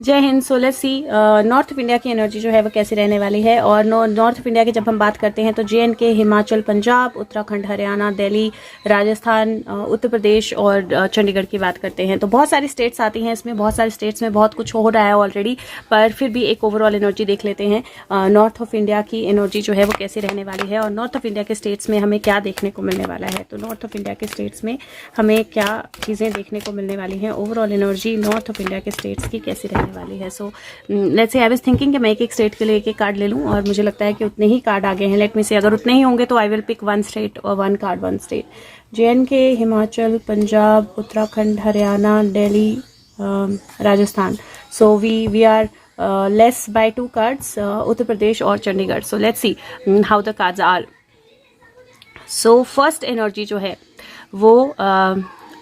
जय हिंद। सो let's C north of India की energy जो है वो कैसी रहने वाली है। और नॉर्थ ऑफ इंडिया की जब हम बात करते हैं तो JNK, हिमाचल, पंजाब, उत्तराखंड, हरियाणा, दिल्ली, राजस्थान, उत्तर प्रदेश और चंडीगढ़ की बात करते हैं तो बहुत सारी स्टेट्स आती हैं इसमें। बहुत सारी स्टेट्स में बहुत कुछ हो रहा है ऑलरेडी, पर फिर भी एक ओवरऑल एनर्जी देख लेते हैं नॉर्थ ऑफ इंडिया की एनर्जी जो है वो कैसी रहने वाली है और नॉर्थ ऑफ इंडिया के स्टेट्स में हमें क्या देखने को मिलने वाला है। तो नॉर्थ ऑफ इंडिया के स्टेट्स में हमें क्या चीज़ें देखने को मिलने वाली हैं, overall energy north of India के स्टेट्स की कैसी रहने वाली है। So let's say I was thinking कि मैं एक एक स्टेट के लिए एक एक कार्ड ले लूं और मुझे लगता है कि उतने ही कार्ड आ गए हैं। लेट मी से अगर उतने ही होंगे तो I will pick one state और one card one state. JNK, Himachal, Punjab, Uttarakhand, Haryana, Delhi, Rajasthan. So we are less by 2 cards, Uttar Pradesh और Chandigarh. So let's see how the cards are. So first energy जो है वो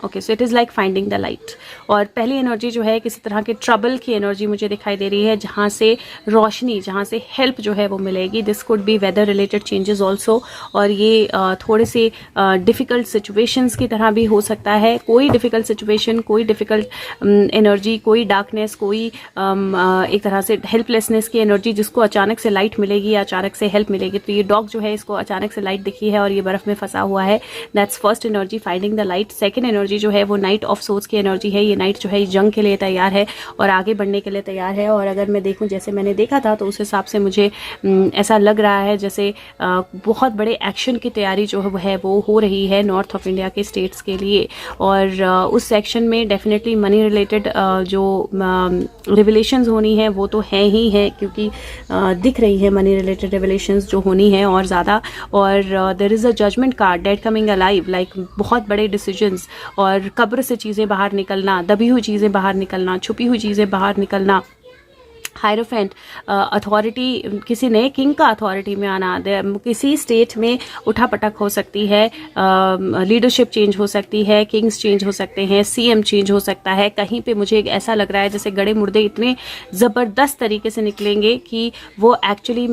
okay, so it is like finding the light. और पहली energy जो है किसी तरह के ट्रबल की एनर्जी मुझे दिखाई दे रही है, जहाँ से रोशनी, जहाँ से हेल्प जो है वो मिलेगी। This could be weather related changes also, और ये थोड़े से डिफ़िकल्ट सिचुएशंस की तरह भी हो सकता है। कोई डिफ़िकल्ट सिचुएशन, कोई डिफ़िकल्ट एनर्जी, कोई डार्कनेस, कोई एक तरह से हेल्पलेसनेस की एनर्जी जिसको अचानक से लाइट मिलेगी या अचानक से हेल्प मिलेगी। तो ये डॉग जो है इसको अचानक से लाइट दिखी है और ये बर्फ़ में फंसा हुआ है। That's first energy, finding the light. Second energy जो है वो नाइट ऑफ सोर्स की एनर्जी है। ये नाइट जो है जंग के लिए तैयार है और आगे बढ़ने के लिए तैयार है। और अगर मैं देखूं जैसे मैंने देखा था तो उस हिसाब से मुझे ऐसा लग रहा है जैसे बहुत बड़े एक्शन की तैयारी जो है वो हो रही है नॉर्थ ऑफ इंडिया के स्टेट्स के लिए। और उस सेक्शन में डेफिनेटली मनी रिलेटेड जो रिवलेशंस होनी है वो तो है ही है, क्योंकि दिख रही है मनी रिलेटेड रिवलेशंस जो होनी है और ज़्यादा। और there is a judgement card, dead coming alive, like बहुत बड़े डिसीजंस और कब्र से चीज़ें बाहर निकलना, दबी हुई चीज़ें बाहर निकलना, छुपी हुई चीज़ें बाहर निकलना। हायरोफेंट, अथॉरिटी, किसी नए किंग का अथॉरिटी में आना, किसी स्टेट में उठापटक हो सकती है, लीडरशिप चेंज हो सकती है, किंग्स चेंज हो सकते हैं, CM चेंज हो सकता है। कहीं पे मुझे ऐसा लग रहा है जैसे गड़े मुर्दे इतने ज़बरदस्त तरीके से निकलेंगे कि वो एक्चुअली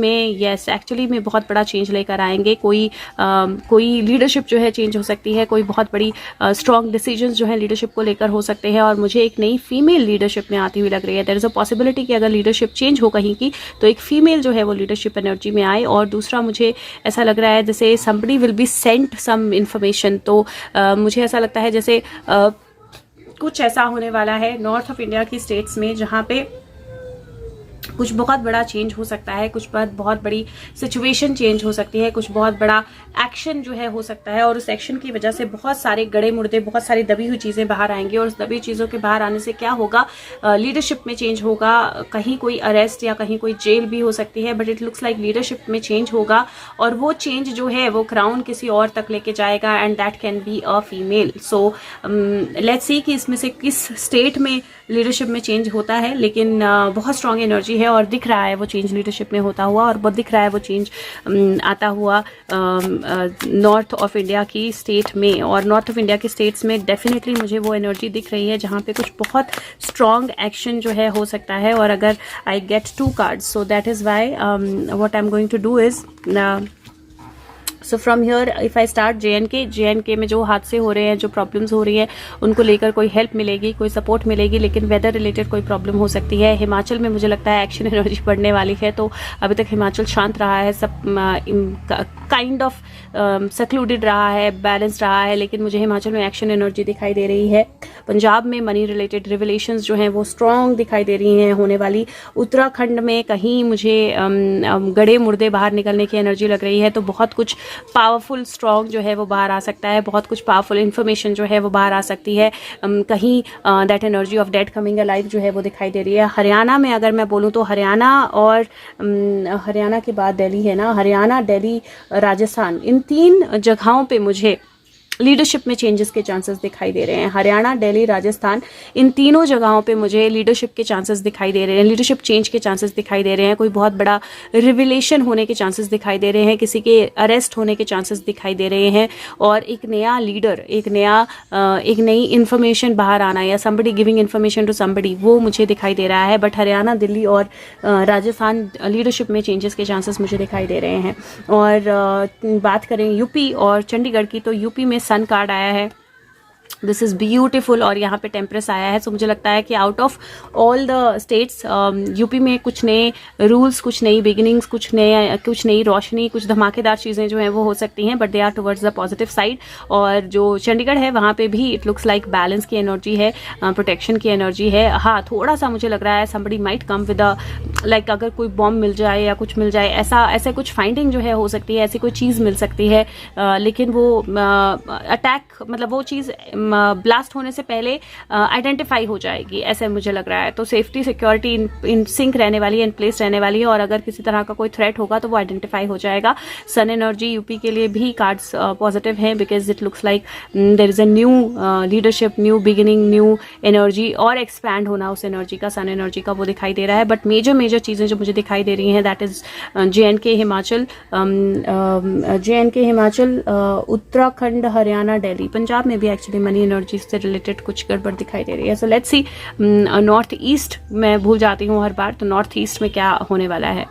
में बहुत बड़ा चेंज लेकर आएंगे। कोई लीडरशिप जो है चेंज हो सकती है, कोई बहुत बड़ी स्ट्रॉन्ग डिसीजंस जो है लीडरशिप को लेकर हो सकते हैं। और मुझे एक नई फीमेल लीडरशिप में आती हुई लग रही है। देयर इज़ अ पॉसिबिलिटी कि अगर लीडरशिप चेंज हो कहीं की तो एक फीमेल जो है वो लीडरशिप एनर्जी में आए। और दूसरा मुझे ऐसा लग रहा है जैसे somebody will be sent some information। तो मुझे ऐसा लगता है जैसे कुछ ऐसा होने वाला है नॉर्थ ऑफ इंडिया की स्टेट्स में जहाँ पे कुछ बहुत बड़ा चेंज हो सकता है, कुछ बहुत बड़ी सिचुएशन चेंज हो सकती है, कुछ बहुत बड़ा एक्शन जो है हो सकता है। और उस एक्शन की वजह से बहुत सारे गड़े मुर्दे, बहुत सारी दबी हुई चीज़ें बाहर आएंगी। और उस दबी चीज़ों के बाहर आने से क्या होगा, लीडरशिप में चेंज होगा। कहीं कोई अरेस्ट या कहीं कोई जेल भी हो सकती है, but it looks like leadership में चेंज होगा। और वो चेंज जो है वो क्राउन किसी और तक लेके जाएगा, and that can be a female. So let's सी कि इसमें से किस स्टेट में लीडरशिप में चेंज होता है। लेकिन बहुत स्ट्रॉन्ग एनर्जी है और दिख रहा है वो चेंज लीडरशिप में होता हुआ, और बहुत दिख रहा है वो चेंज आता हुआ नॉर्थ ऑफ इंडिया की स्टेट में। और नॉर्थ ऑफ इंडिया की स्टेट्स में डेफिनेटली मुझे वो एनर्जी दिख रही है जहाँ पे कुछ बहुत स्ट्रॉन्ग एक्शन जो है हो सकता है। और अगर I get 2 cards, so that is why what I am going to do is, so from here if I start JNK में जो हादसे हो रहे हैं, जो प्रॉब्लम्स हो रही है, उनको लेकर कोई हेल्प मिलेगी, कोई सपोर्ट मिलेगी, लेकिन वेदर रिलेटेड कोई प्रॉब्लम हो सकती है। हिमाचल में मुझे लगता है एक्शन एनर्जी बढ़ने वाली है। तो अभी तक हिमाचल शांत रहा है, सब काइंड ऑफ सेक्लूडेड रहा है, बैलेंस रहा है, लेकिन मुझे हिमाचल में एक्शन एनर्जी दिखाई दे रही है। पंजाब में मनी रिलेटेड रिवलेशंस जो हैं वो स्ट्रॉन्ग दिखाई दे रही हैं होने वाली। उत्तराखंड में कहीं मुझे गड़े मुर्दे बाहर निकलने की एनर्जी लग रही है। तो बहुत कुछ पावरफुल स्ट्रॉन्ग जो है वो बाहर आ सकता है, बहुत कुछ पावरफुल इन्फॉर्मेशन जो है वो बाहर आ सकती है। कहीं that energy of dead coming alive जो है वो दिखाई दे रही है। हरियाणा में अगर मैं बोलूँ तो हरियाणा और हरियाणा के बाद दिल्ली है ना, हरियाणा, दिल्ली, राजस्थान, इन 3 जगहों पे मुझे लीडरशिप में चेंजेस के चांसेस दिखाई दे रहे हैं। हरियाणा, दिल्ली, राजस्थान, इन तीनों जगहों पे मुझे लीडरशिप के चांसेस दिखाई दे रहे हैं, लीडरशिप चेंज के चांसेस दिखाई दे रहे हैं। कोई बहुत बड़ा रिविलेशन होने के चांसेस दिखाई दे रहे हैं, किसी के अरेस्ट होने के चांसेस दिखाई दे रहे हैं। और एक नया लीडर, एक नई इन्फॉर्मेशन बाहर आना, या somebody giving information to somebody, वो मुझे दिखाई दे रहा है। बट हरियाणा, दिल्ली और राजस्थान लीडरशिप में चेंजेस के चांसेस मुझे दिखाई दे रहे हैं। और बात करें यूपी और चंडीगढ़ की, तो यूपी में सन कार्ड आया है, दिस इज़ ब्यूटीफुल। और यहाँ पे टेम्परेस आया है, सो मुझे लगता है कि out of all the states UP में कुछ नए रूल्स, कुछ नई बिगिनिंग्स, कुछ नई रोशनी, कुछ धमाकेदार चीज़ें जो हैं वो हो सकती हैं, but they are towards the positive side. और जो चंडीगढ़ है वहाँ पे भी इट लुक्स लाइक बैलेंस की एनर्जी है, प्रोटेक्शन की एनर्जी है। हाँ, थोड़ा सा मुझे लग रहा है somebody might come with a like अगर कोई बॉम्ब मिल जाए या कुछ मिल जाए, ऐसा कुछ फाइंडिंग जो है हो सकती है, ऐसी कोई चीज़ मिल सकती है, लेकिन वो अटैक मतलब वो चीज़ ब्लास्ट होने से पहले आइडेंटिफाई हो जाएगी, ऐसे मुझे लग रहा है। तो सेफ्टी सिक्योरिटी इन सिंक रहने वाली है, इन प्लेस रहने वाली है, और अगर किसी तरह का कोई थ्रेट होगा तो वो आइडेंटिफाई हो जाएगा। सन एनर्जी यूपी के लिए भी कार्ड्स पॉजिटिव हैं, because it looks like there is a new leadership, new beginning, new energy, और एक्सपैंड होना उस एनर्जी का, सन एनर्जी का, वो दिखाई दे रहा है। बट मेजर चीज़ें जो मुझे दिखाई दे रही हैं that is JNK Himachal, JNK Himachal, Uttarakhand, Haryana, Delhi, Punjab में भी एक्चुअली मनी एनर्जी से रिलेटेड कुछ गड़बड़ दिखाई दे रही है। सो लेट्स सी नॉर्थ ईस्ट, मैं भूल जाती हूँ हर बार, तो नॉर्थ ईस्ट में क्या होने वाला है।